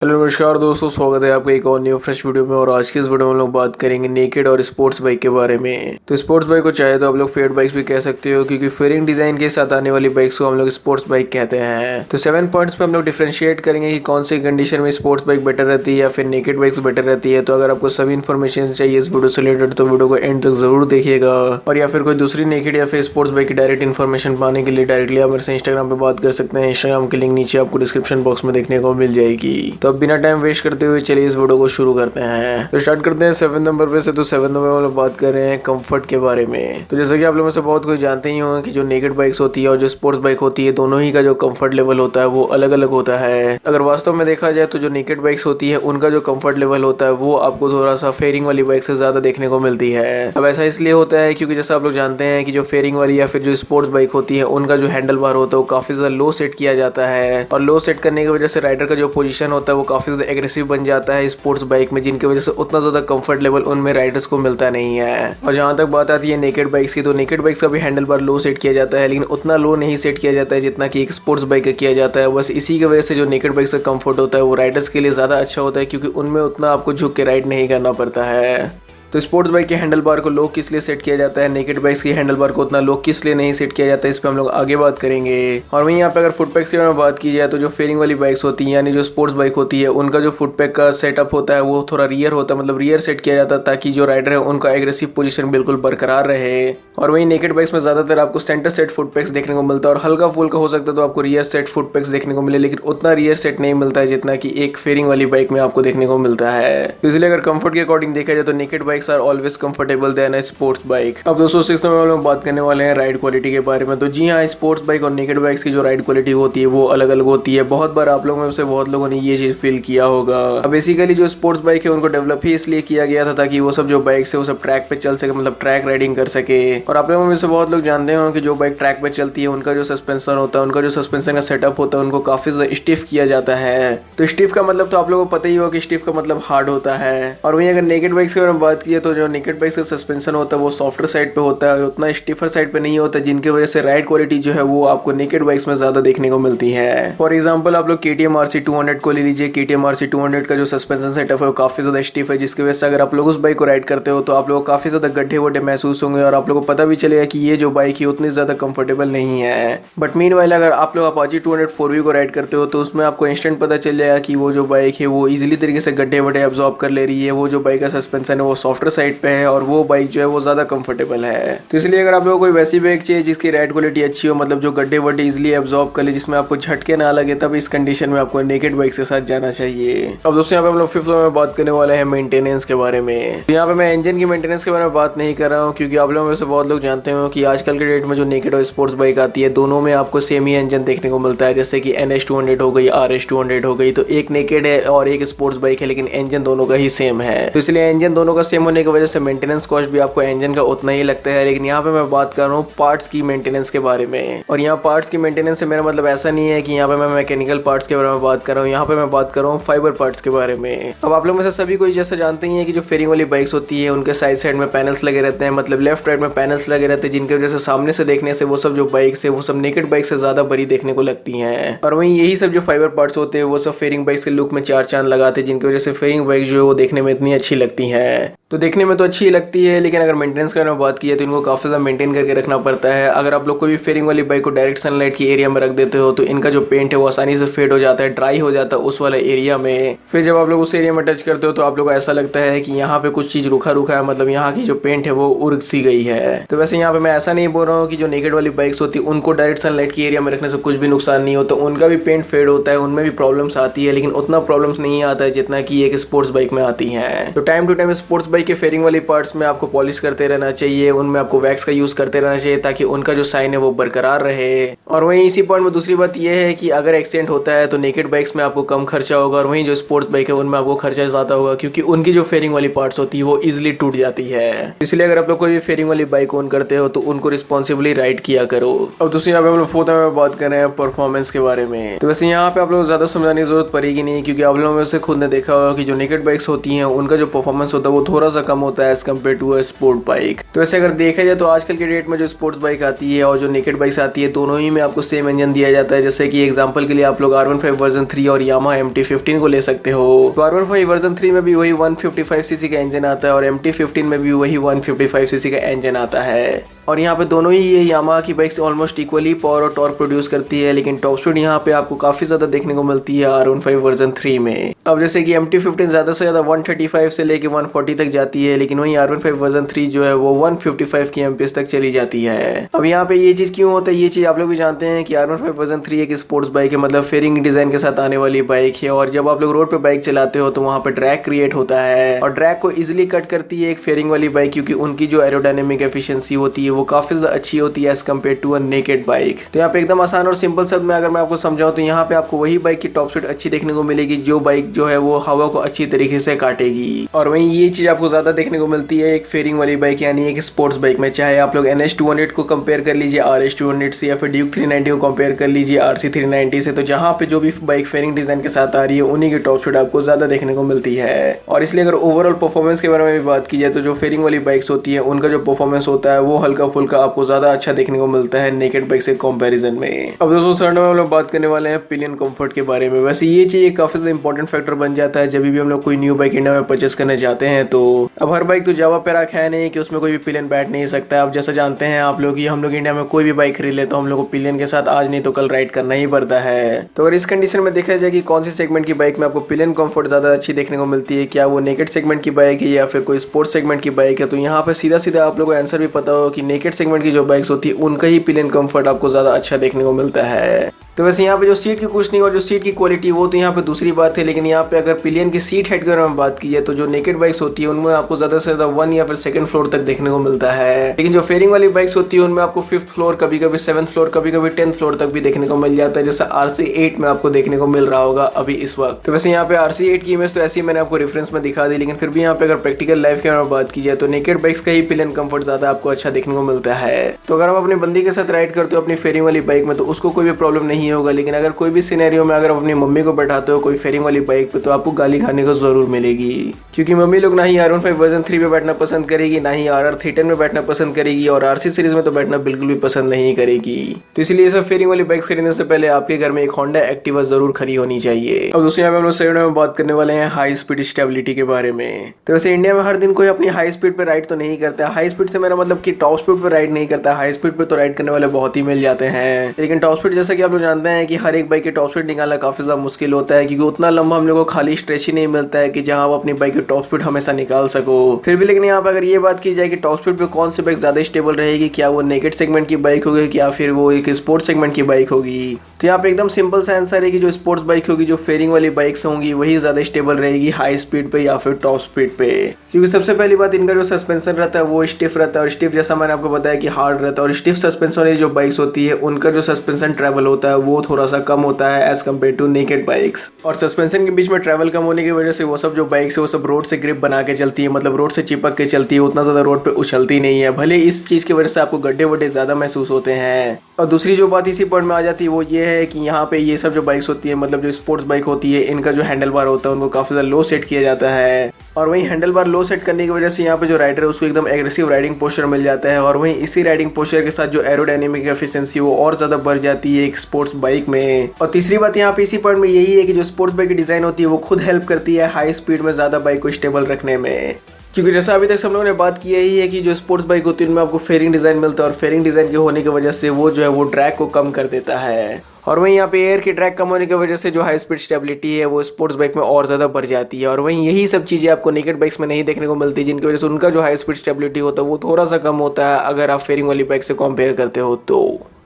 Hello नमस्कार दोस्तों, स्वागत है आपका एक और न्यू फ्रेश वीडियो में। और आज की इस वीडियो में हम लोग बात करेंगे नेकेड और स्पोर्ट्स बाइक के बारे में। तो स्पोर्ट्स बाइक को चाहे तो आप लोग फेयर्ड बाइक्स भी कह सकते हो, क्योंकि फेयरिंग डिजाइन के साथ आने वाली बाइक्स को हम लोग स्पोर्ट्स बाइक कहते हैं। तो 7 पॉइंट्स पे हम लोग डिफरेंशिएट करेंगे कि कौन सी कंडीशन में स्पोर्ट्स बाइक बेटर रहती है या फिर नेकेड बाइक्स बेटर रहती है। तो अगर आपको सभी इन्फॉर्मेशन चाहिए इस वीडियो से रिलेटेड तो वीडियो को एंड तक जरूर देखिएगा। और या फिर कोई दूसरी नेकेड या फिर स्पोर्ट्स बाइक की डायरेक्ट इन्फॉर्मेशन पाने के लिए डायरेक्टली आप मेरे से इंस्टाग्राम पे बात कर सकते हैं। इंस्टाग्राम की लिंक नीचे आपको डिस्क्रिप्शन बॉक्स में देखने को मिल जाएगी। तो अब बिना टाइम वेस्ट करते हुए चलिए इस वीडियो को शुरू करते हैं। तो स्टार्ट करते हैं 7 नंबर पे से। तो 7 नंबर में हम लोग बात कर रहे हैं कंफर्ट के बारे में। तो जैसा कि आप लोगों में से बहुत कोई जानते ही होंगे कि जो नेकेड बाइक्स होती है और जो स्पोर्ट्स बाइक होती है, दोनों ही का जो कंफर्ट लेवल होता है वो अलग अलग होता है। अगर वास्तव में देखा जाए तो जो नेकेड बाइक्स होती है उनका जो कंफर्ट लेवल होता है वो आपको थोड़ा सा फेयरिंग वाली बाइक से ज्यादा देखने को मिलती है। अब ऐसा इसलिए होता है क्योंकि जैसा आप लोग जानते हैं कि जो फेयरिंग वाली या फिर जो स्पोर्ट्स बाइक होती है उनका जो हैंडल बार होता है वो काफी ज्यादा लो सेट किया जाता है। और लो सेट करने की वजह से राइडर का जो पोजीशन होता है वो काफी ज्यादा एग्रेसिव बन जाता है स्पोर्ट्स बाइक में, जिनकी वजह से उतना ज्यादा कंफर्ट लेवल उनमें राइडर्स को मिलता नहीं है। और जहां तक बात आती है नेकेड बाइक्स की, तो नेकेड बाइक्स का भी हैंडल बार लो सेट किया जाता है, लेकिन उतना लो नहीं सेट किया जाता है जितना कि एक स्पोर्ट्स बाइक का किया जाता है। बस इसी की वजह से जो नेकेड बाइक्स का कंफर्ट होता है वो राइडर्स के लिए ज्यादा अच्छा होता है, क्योंकि उनमें उतना आपको झुक के राइड नहीं करना पड़ता है। तो स्पोर्ट्स बाइक के हैंडल बार को लो किस लिए सेट किया जाता है, नेकेड बाइक्स की हैंडल बार को उतना लो किस लिए नहीं सेट किया जाता है, इस पे हम लोग आगे बात करेंगे। और वहीं यहाँ पे अगर फुट पैक्स के बारे में बात की जाए तो जो फेयरिंग वाली बाइक्स होती है यानी जो स्पोर्ट्स बाइक होती है उनका जो फुट पैक का सेटअप होता है वो थोड़ा रियर होता है, मतलब रियर सेट किया जाता है ताकि जो राइडर है उनका एग्रेसिव पोजीशन बिल्कुल बरकरार रहे। और वहीं नेकेड बाइक्स में ज्यादातर आपको सेंटर सेट फुट पैक्स देखने को मिलता है, और हल्का फुल्का हो सकता है तो आपको रियर सेट फुट पैक्स देखने को मिले, लेकिन उतना रियर सेट नहीं मिलता है जितना कि एक फेयरिंग वाली बाइक में आपको देखने को मिलता है। तो इसलिए अगर कंफर्ट के अकॉर्डिंग देखा जाए तो naked bikes are always comfortable than a sports bike. अब दोस्तों 6 नंबर में हम बात करने वाले हैं राइड क्वालिटी के बारे में। तो जी हाँ, स्पोर्ट्स बाइक और नेकेड बाइक्स की जो राइड क्वालिटी होती है वो अलग अलग होती है। बहुत बार आप लोगों में से बहुत लोगों ने ये चीज फील किया होगा। अब बेसिकली जो स्पोर्ट्स बाइक है उनको डेवलप ही इसलिए किया गया था ताकि वो सब जो बाइक्स है वो सब ट्रैक पे चल सके, मतलब ट्रैक राइडिंग कर सके। और आप लोगों में से बहुत लोग जानते हो कि जो बाइक ट्रैक पे चलती है उनका जो सस्पेंशन होता है, उनका जो सस्पेंशन का सेटअप होता है उनको काफी ज्यादा स्टिफ किया जाता है। तो स्टिफ का मतलब तो आप लोगों को पता ही होगा कि स्टिफ का मतलब हार्ड होता है। और वहीं अगर नेकेड बाइक्स के बारे में बात की तो जो नेकेड बाइक्स का सस्पेंशन होता है वो सॉफ्टर साइड पे होता है, उतना स्टिफर साइड पे नहीं होता, जिनकी वजह से राइड क्वालिटी जो है वो आपको नेकेड बाइक्स में ज्यादा देखने को मिलती है। फॉर एग्जांपल आप लोग KTM RC 200 को ले लीजिए। KTM RC 200 का जो सस्पेंशन सेटअप है वो काफी ज्यादा स्टिफ है, जिसकी वजह से अगर आप लोग उस बाइक को राइड करते हो तो आप लोग को काफी ज्यादा गड्ढे वड्ढे महसूस होंगे और आप लोग को पता भी चलेगा कि ये जो बाइक है उतनी ज्यादा कंफर्टेबल नहीं है। बट मीनवाइल अगर आप लोग Apache 200 4V को राइड करते हो तो उसमें आपको इंस्टेंट पता चल जाएगा कि वो जो बाइक है वो इजिली तरीके से गड्ढे वड्ढे एब्जॉर्ब कर ले रही है। वो जो बाइक का सस्पेंशन है वो सॉफ्टर साइड पे है और वो बाइक जो है वो ज्यादा कंफर्टेबल है। तो इसलिए अगर आप लोगों को कोई वैसी बाइक चाहिए जिसकी राइड क्वालिटी अच्छी हो, मतलब जो गड्ढे वड्ढे इजिली एब्जॉर्ब कर ले, जिसमें आपको झटके ना लगे, तब इस कंडीशन में आपको नेकेड बाइक के साथ जाना चाहिए। अब दोस्तों यहाँ पे हम लोग 5th में बात करने वाले हैं मेंटेनेंस के बारे में। तो यहाँ पे मैं इंजन की मेंटेनेंस के बारे में बात नहीं कर रहा हूँ, क्योंकि आप लोगों में से बहुत लोग जानते हो कि आजकल के डेट में जो नेकेड और स्पोर्ट्स बाइक आती है दोनों में आपको सेम ही इंजन देखने को मिलता है। जैसे कि NS 200 हो गई, RS 200 हो गई, तो एक नेकेड है और एक स्पोर्ट्स बाइक है, लेकिन इंजन दोनों का ही सेम है। तो इसलिए इंजन दोनों का सेम होने की वजह से मेंटेनेंस कॉस्ट भी आपको इंजन का उतना ही लगता है। लेकिन यहाँ पे मैं बात कर रहा हूँ पार्ट्स की मेंटेनेंस के बारे में। और यहाँ पार्ट्स की मेंटेनेंस से मेरा मतलब ऐसा नहीं है कि यहाँ पे मैं मैकेनिकल पार्ट्स के बारे में बात कर रहा हूँ, यहाँ पे मैं बात कर रहा हूँ फाइबर पार्ट्स के बारे में। अब आप लोग में से सभी कोई जैसा जानते ही है कि जो फेयरिंग वाली बाइक्स होती है उनके साइड साइड में पैनल्स लगे रहते हैं, मतलब लेफ्ट राइट में पैनल्स लगे रहते हैं, जिनकी वजह से सामने से देखने से वो सब जो बाइक्स है वो सब नेकेड बाइक से ज्यादा बड़ी देखने को लगती हैं। और वहीं यही सब जो फाइबर पार्ट्स होते हैं वो सब फेयरिंग बाइक्स के लुक में चार चांद लगाते हैं, जिनकी वजह से फेयरिंग बाइक जो है वो देखने में इतनी अच्छी लगती है। तो देखने में तो अच्छी लगती है, लेकिन अगर मेंटेनेंस के बारे में बात की है तो इनको काफी ज्यादा मेंटेन करके रखना पड़ता है। अगर आप लोग कोई भी फेयरिंग वाली बाइक को डायरेक्ट सनलाइट की एरिया में रख देते हो तो इनका जो पेंट है वो आसानी से फेड हो जाता है, ड्राई हो जाता है उस वाले एरिया में। फिर जब आप लोग उस एरिया में टच करते हो तो आप लोग को ऐसा लगता है कि यहाँ पे कुछ चीज रुखा रुखा है, मतलब यहाँ की जो पेंट है वो उर्ग सी गई है। तो वैसे यहाँ पे मैं ऐसा नहीं बोल रहा हूँ कि जो नेकेड वाली बाइक्स होती है उनको डायरेक्ट सनलाइट की एरिया में रखने से कुछ भी नुकसान नहीं होता, उनका भी पेंट फेड होता है, उनमें भी प्रॉब्लम्स आती है, लेकिन उतना प्रॉब्लम्स नहीं आता है जितना कि एक स्पोर्ट्स बाइक में आती है। तो time to time sports bike के फेयरिंग वाली पार्ट्स में आपको पॉलिश करते रहना चाहिए, उनमें आपको वैक्स का यूज करते रहना चाहिए ताकि उनका जो साइन है वो बरकरार रहे। और वहीं इसी पॉइंट में दूसरी बात यह है कि अगर एक्सीडेंट होता है तो नेकेड बाइक्स में आपको कम खर्चा होगा, और वहीं जो स्पोर्ट्स बाइक है उनमें आपको खर्चा ज्यादा होगा, क्योंकि उनकी जो फेयरिंग वाली पार्ट्स होती है वो इजिली टूट जाती है। इसलिए अगर आप लोग कोई भी फेयरिंग वाली बाइक ओन करते हो तो उनको रिस्पॉन्सिबली राइड किया करो। अब दूसरी यहाँ पे हम लोग 4th में बात कर रहे हैं परफॉर्मेंस के बारे में। तो वैसे यहाँ पे आप लोग ज्यादा समझाने की जरूरत पड़ेगी नहीं, क्योंकि आप लोगों में से खुद ने देखा होगा कि जो नेकेड बाइक्स होती हैं उनका जो परफॉर्मेंस होता है वो थोड़ा सा कम होता है as compare to a sport bike. तो ऐसे अगर देखा जाए तो आजकल के डेट में जो स्पोर्ट्स बाइक आती है और जो नेकेड बाइक्स आती है दोनों ही में आपको सेम इंजन दिया जाता है। जैसे कि एग्जांपल के लिए आप लोग R15 वर्जन 3 और यामाहा MT15 को ले सकते हो। तो R15 वर्जन 3 में भी वही 155 सीसी का इंजन आता है और MT15 में भी वही 155 सीसी का इंजन आता है। और यहाँ पे दोनों ही ये यामाहा की बाइक्स ऑलमोस्ट इक्वली पावर और टॉर्क प्रोड्यूस करती है, लेकिन टॉप स्पीड यहाँ पे आपको काफी ज्यादा देखने को मिलती है R15 वर्जन 3 में। अब जैसे कि MT15 ज्यादा से ज्यादा 135 से लेके 140 तक जाती है, लेकिन वहीं R15 वर्जन 3 जो है वो 155 की एमपीएस तक चली जाती है। अब यहाँ पे ये चीज क्यों होता है, ये चीज आप लोग भी जानते हैं कि R15 वर्जन 3 एक स्पोर्ट्स बाइक है, मतलब फेयरिंग डिजाइन के साथ आने वाली बाइक है। और जब आप लोग रोड पे बाइक चलाते हो तो वहाँ पे ड्रैग क्रिएट होता है और ड्रैग को इजिली कट करती है एक फेयरिंग वाली बाइक, क्योंकि उनकी जो एरोडायनेमिक एफिशिएंसी होती है वो काफी ज्यादा अच्छी होती है as compare to a naked bike. तो यहाँ पे एकदम आसान और सिंपल शब्द में अगर मैं आपको समझाऊं तो यहाँ पे आपको वही बाइक की टॉप स्पीड अच्छी देखने को मिलेगी जो बाइक जो है वो हवा को अच्छी तरीके से काटेगी। और वहीं ये चीज आपको ज्यादा देखने को मिलती है एक फेयरिंग वाली बाइक यानी एक स्पोर्ट्स बाइक में। चाहे आप लोग NS200 को कंपेयर कर लीजिए RS200 से, या फिर ड्यूक 390 को कंपेयर कर लीजिए RC390 से, तो जहाँ पे जो भी बाइक फेयरिंग डिजाइन के साथ आ रही है उन्हीं की टॉप स्पीड आपको ज्यादा देखने को मिलती है। और इसलिए अगर ओवरऑल परफॉर्मेंस के बारे में भी बात की जाए तो जो फेयरिंग वाली बाइक्स होती है उनका जो परफॉर्मेंस होता है वो हल्का फुल्का आपको ज्यादा अच्छा देखने को मिलता है नेकेड बाइक से कंपैरिजन में। अब दोस्तों थर्ड में हम लोग बात करने वाले हैं पिलियन कंफर्ट के बारे में। वैसे ये चीज काफी ज्यादा इंपॉर्टेंट फैक्टर बन जाता है जब भी हम लोग कोई न्यू बाइक इंडिया में परचेस करने जाते हैं। तो अब हर बाइक तो जावा पे रखा है नहीं कि उसमें कोई भी पिलियन बैठ नहीं सकता है। अब जैसा जानते हैं आप लोग, हम लोग इंडिया में कोई भी बाइक खरीद ले तो हम लोग को पिलियन के साथ आज नहीं तो कल राइड करना ही पड़ता है। तो अगर इस कंडीशन में देखा जाए कि कौन सी सेगमेंट की बाइक में आपको पिलियन कंफर्ट ज्यादा अच्छी देखने को मिलती है, क्या वो नेकेड सेगमेंट की बाइक है या फिर कोई स्पोर्ट्स सेगमेंट की बाइक है, तो यहाँ पे सीधा सीधा आप लोगों को आंसर भी पता हो कि नेकेड सेगमेंट की जो बाइक्स होती है उनका ही पिलियन कंफर्ट आपको ज्यादा अच्छा देखने को मिलता है। तो वैसे यहाँ पे जो सीट की कुशनिंग और जो सीट की क्वालिटी वो तो यहाँ पे दूसरी बात है, लेकिन यहाँ पे अगर पिलियन की सीट हेड के बारे में बात की जाए तो जो नेकेड बाइक्स होती है उनमें आपको ज्यादा से ज्यादा 1 या फिर 2nd फ्लोर तक देखने को मिलता है, लेकिन जो फेयरिंग वाली बाइक्स होती है उनमें आपको 5th फ्लोर, कभी कभी 7th फ्लोर, कभी कभी 10th फ्लोर तक भी देखने को मिल जाता है, जैसा RC8 में आपको देखने को मिल रहा होगा अभी इस वक्त। तो वैसे यहाँ पे RC8 की इमेज तो ऐसी मैंने आपको रेफरेंस में दिखा दी, लेकिन फिर भी यहाँ पे अगर प्रैक्टिकल लाइफ के बारे में बात की जाए तो नेकेड बाइक्स का ही पिलियन कंफर्ट ज्यादा आपको अच्छा देखने को मिलता है। तो अगर आप अपनी बंदी के साथ राइड करते हो अपनी फेयरिंग वाली बाइक में तो उसको कोई भी प्रॉब्लम नहीं होगा, लेकिन अगर कोई भी सिनेरियो में अगर आप अपनी मम्मी को बैठाते हो कोई फेयरिंग वाली बाइक पे तो आपको गाली खाने को जरूर मिलेगी, क्योंकि मम्मी लोग ना ही R15 वर्जन 3 पे बैठना पसंद करेगी, ना ही RR310 में बैठना पसंद करेगी, और RC सीरीज में तो बैठना बिल्कुल भी पसंद नहीं करेगी। तो इसलिए ये सब फेयरिंग वाली बाइक खरीदने से पहले आपके घर में एक होंडा एक्टिवा जरूर खड़ी होनी चाहिए। अब दोस्तों यहाँ पे हम लोग सेकंड में बात करने वाले हैं हाई स्पीड स्टेबिलिटी के बारे में। तो वैसे इंडिया में हर दिन कोई अपनी हाई स्पीड पे राइड तो नहीं करता। हाई स्पीड से मेरा मतलब कि टॉप स्पीड पे राइड नहीं करता, हाई स्पीड पे तो राइड करने वाले बहुत ही मिल जाते हैं, लेकिन टॉप स्पीड जैसा कि आप लोग जानते हैं कि हर एक बाइक की टॉप स्पीड निकालना काफी ज्यादा मुश्किल होता है, क्योंकि उतना लंबा हम लोग को खाली स्ट्रेच ही नहीं मिलता है कि जहां आप अपनी बाइक की टॉप स्पीड हमेशा निकाल सको। फिर भी लेकिन यहाँ पे अगर ये बात की जाए कि टॉप स्पीड पे कौन सी बाइक ज्यादा स्टेबल रहेगी, क्या वो नेकेड सेगमेंट की बाइक होगी या फिर वो एक स्पोर्ट्स सेगमेंट की बाइक होगी, तो यहाँ पे एकदम सिंपल सा आंसर है कि जो स्पोर्ट्स बाइक होगी, जो फेयरिंग वाली बाइक्स होंगी वही ज्यादा स्टेबल रहेगी हाई स्पीड पे या फिर टॉप स्पीड पे। क्योंकि सबसे पहली बात इनका जो सस्पेंशन रहता है वो स्टिफ रहता है, और स्टिफ जैसा मैंने आपको बताया कि हार्ड रहता है, और स्टिफ सस्पेंशन वाली जो बाइक्स होती है उनका जो सस्पेंशन ट्रेवल होता है वो थोड़ा सा कम होता है as compare to naked bikes. और सस्पेंशन के बीच में ट्रेवल कम होने की वजह से वो सब जो बाइक्स है वो सब रोड से ग्रिप बना के चलती है, मतलब रोड से चिपक के चलती है, उतना ज्यादा रोड पे उछलती नहीं है। भले इस चीज की वजह से आपको गड्ढे वड्ढे ज्यादा महसूस होते हैं। और दूसरी जो बात इसी पॉइंट में आ जाती है वो ये है कि यहाँ पे ये सब जो बाइक्स होती है, मतलब जो स्पोर्ट्स बाइक होती है, इनका जो हैंडल बार होता है उनको काफी ज्यादा लो सेट किया जाता है, और वहीं हैंडल बार लो सेट करने की वजह से यहाँ पे जो राइडर है उसको एकदम एग्रेसिव राइडिंग पोस्चर मिल जाता है, और वहीं इसी राइडिंग पोस्चर के साथ जो एरोडायनेमिक एफिशिएंसी वो और ज्यादा बढ़ जाती है एक स्पोर्ट्स बाइक में। और तीसरी बात यहाँ पे इसी पॉइंट में यही है कि जो स्पोर्ट्स बाइक की डिजाइन होती है वो खुद हेल्प करती है हाई स्पीड में ज्यादा बाइक को स्टेबल रखने में, क्योंकि जैसा अभी तक हम लोगों ने बात की यही है कि जो स्पोर्ट्स बाइक होती है उनमें आपको फेयरिंग डिजाइन मिलता है, और फेयरिंग डिजाइन के होने की वजह से वो जो है वो ड्रैग को कम कर देता है, और वहीं यहाँ पे एयर की ड्रैग कम होने की वजह से जो हाई स्पीड स्टेबिलिटी है वो स्पोर्ट्स बाइक में और ज्यादा बढ़ जाती है। और वहीं यही सब चीजें आपको नेकेड बाइक्स में नहीं देखने को मिलती, जिनकी वजह से उनका जो हाई स्पीड स्टेबिलिटी होता है वो थोड़ा सा कम होता है अगर आप फेयरिंग वाली बाइक से कंपेयर करते हो तो।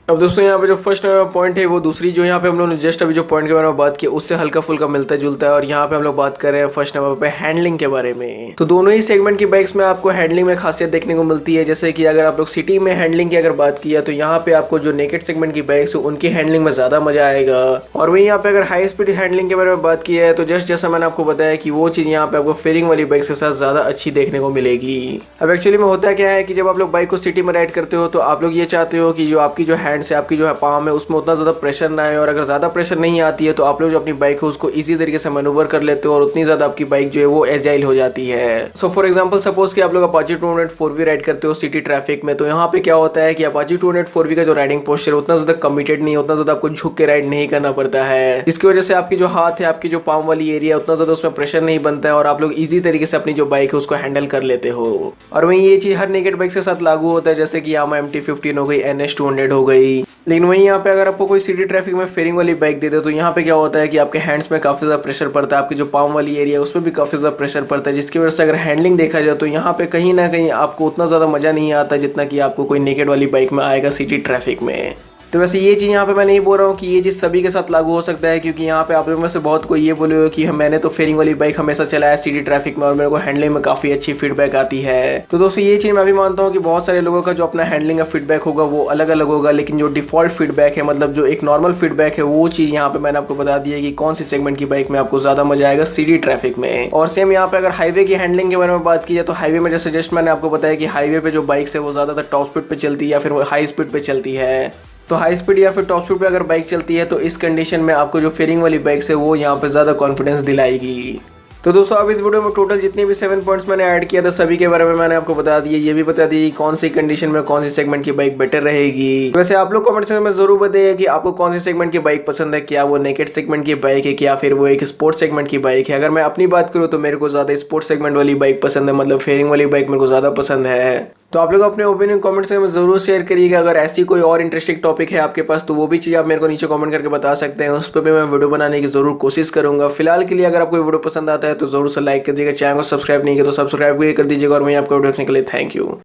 अब दोस्तों यहाँ पे जो फर्स्ट पॉइंट है वो दूसरी जो यहाँ पे हम लोगों ने जस्ट अभी जो पॉइंट के बारे में बात की उससे हल्का फुल्का मिलता जुलता है, और यहाँ पे हम लोग बात कर रहे हैं फर्स्ट नंबर पे हैंडलिंग के बारे में। तो दोनों ही सेगमेंट की बाइक्स में आपको हैंडलिंग में खासियत देखने को मिलती है, जैसे कि अगर आप लोग सिटी में हैंडलिंग की अगर बात किया तो यहाँ पे आपको जो नेकेड सेगमेंट की बाइक्स है उनकी हैंडलिंग में ज्यादा मजा आएगा, और वहीं यहाँ पे अगर हाई स्पीड हैंडलिंग के बारे में बात की है तो जस्ट जैसा मैंने आपको बताया कि वो चीज यहाँ पे आपको फेयरिंग वाली बाइक के साथ ज्यादा अच्छी देखने को मिलेगी। अब एक्चुअली में होता क्या है कि जब आप लोग बाइक को सिटी में राइड करते हो तो आप लोग ये चाहते हो कि जो आपकी जो हैंड से आपकी जो है पाम है उसमें उतना ज़्यादा प्रेशर ना आए, और अगर ज़्यादा प्रेशर नहीं आती है तो आप लोग जो अपनी बाइक है उसको ईजी तरीके से मैनूवर कर लेते हो और उतनी ज़्यादा आपकी बाइक जो है वो एजाइल हो जाती है। सो फॉर एग्जाम्पल सपोज कि आप लोग अपाची 204V राइड करते हो सिटी ट्रैफिक में, तो यहाँ पे क्या होता है कि अपाची 204V का जो राइडिंग पोस्चर है उतना ज़्यादा कमिटेड नहीं, उतना ज़्यादा आपको झुक के राइड नहीं करना पड़ता है, जिसकी वजह से आपकी जो हाथ है, आपकी जो पाम वाली एरिया उतना ज़्यादा उसमें प्रेशर नहीं बनता है और आप लोग ईजी तरीके से अपनी जो बाइक है उसको हैंडल कर लेते हो। और वहीं ये चीज़ हर नेकेड बाइक के साथ लागू होता है, जैसे कि यामा MT-15 हो गई, NS200 हो गई। लेकिन वहीं यहाँ पे अगर आपको कोई सिटी ट्रैफिक में फेयरिंग वाली बाइक दे दे तो यहाँ पे क्या होता है कि आपके हैंड्स में काफ़ी ज़्यादा प्रेशर पड़ता है, आपकी जो पाम वाली एरिया है उसमें भी काफ़ी ज़्यादा प्रेशर पड़ता है, जिसकी वजह से अगर हैंडलिंग देखा जाए तो यहाँ पे कहीं ना कहीं आपको उतना ज़्यादा मज़ा नहीं आता जितना कि आपको कोई नेकेड वाली बाइक में आएगा सिटी ट्रैफिक में। तो वैसे ये चीज़ यहाँ पे मैं नहीं बोल रहा हूँ कि ये चीज़ सभी के साथ लागू हो सकता है, क्योंकि यहाँ पे आप लोगों में से बहुत कोई ये बोले हो कि मैंने तो फेयरिंग वाली बाइक हमेशा चलाया सिटी ट्रैफिक में और मेरे को हैंडलिंग में काफ़ी अच्छी फीडबैक आती है। तो दोस्तों ये चीज़ मैं भी मानता हूँ कि बहुत सारे लोगों का जो अपना हैंडलिंग का फीडबैक होगा वो अलग अलग होगा, लेकिन जो डिफॉल्ट फीडबैक है, मतलब जो एक नॉर्मल फीडबैक है, वो चीज़ यहाँ पे मैंने आपको बता दी है कि कौन सी सेगमेंट की बाइक में आपको ज़्यादा मजा आएगा सिटी ट्रैफिक में। और सेम यहाँ पे अगर हाईवे की हैंडलिंग के बारे में बात की जाए तो हाईवे में जैसे जस्ट मैंने आपको बताया कि हाईवे पे जो बाइक्स है वो ज़्यादातर टॉप स्पीड पे चलती है या फिर हाई स्पीड पे चलती है। तो हाई स्पीड या फिर टॉप स्पीड पे अगर बाइक चलती है तो इस कंडीशन में आपको जो फेयरिंग वाली बाइक्स है वो यहाँ पे ज़्यादा कॉन्फिडेंस दिलाएगी। तो दोस्तों अब इस वीडियो में टोटल जितने भी 7 पॉइंट्स मैंने ऐड किया था सभी के बारे में मैंने आपको बता दिया, ये भी बता दिया कौन सी कंडीशन में कौन सी सेगमेंट की बाइक बेटर रहेगी। वैसे आप लोग कमेंट सेक्शन में जरूर बताइए कि आपको कौन सी सेगमेंट की बाइक पसंद है, क्या वो नेकेड सेगमेंट की बाइक है क्या फिर वो एक स्पोर्ट्स सेगमेंट की बाइक है। अगर मैं अपनी बात करूँ तो मेरे को ज़्यादा स्पोर्ट्स सेगमेंट वाली बाइक पसंद है, मतलब फेयरिंग वाली बाइक मेरे को ज़्यादा पसंद है। तो आप लोग अपने ओपिनियन कमेंट सेक्शन में जरूर शेयर करिएगा। अगर ऐसी कोई और इंटरेस्टिंग टॉपिक है आपके पास तो वो भी चीज़ आप मेरे को नीचे कमेंट करके बता सकते हैं, उस पर भी मैं वीडियो बनाने की जरूर कोशिश करूंगा। फिलहाल के लिए अगर आपको वीडियो पसंद आता है तो जरूर से लाइक कर दीजिएगा, चैनल को सब्सक्राइब नहीं किया तो सब्सक्राइब भी कर दीजिएगा और वहीं आपको वीडियो देखने के लिए थैंक यू।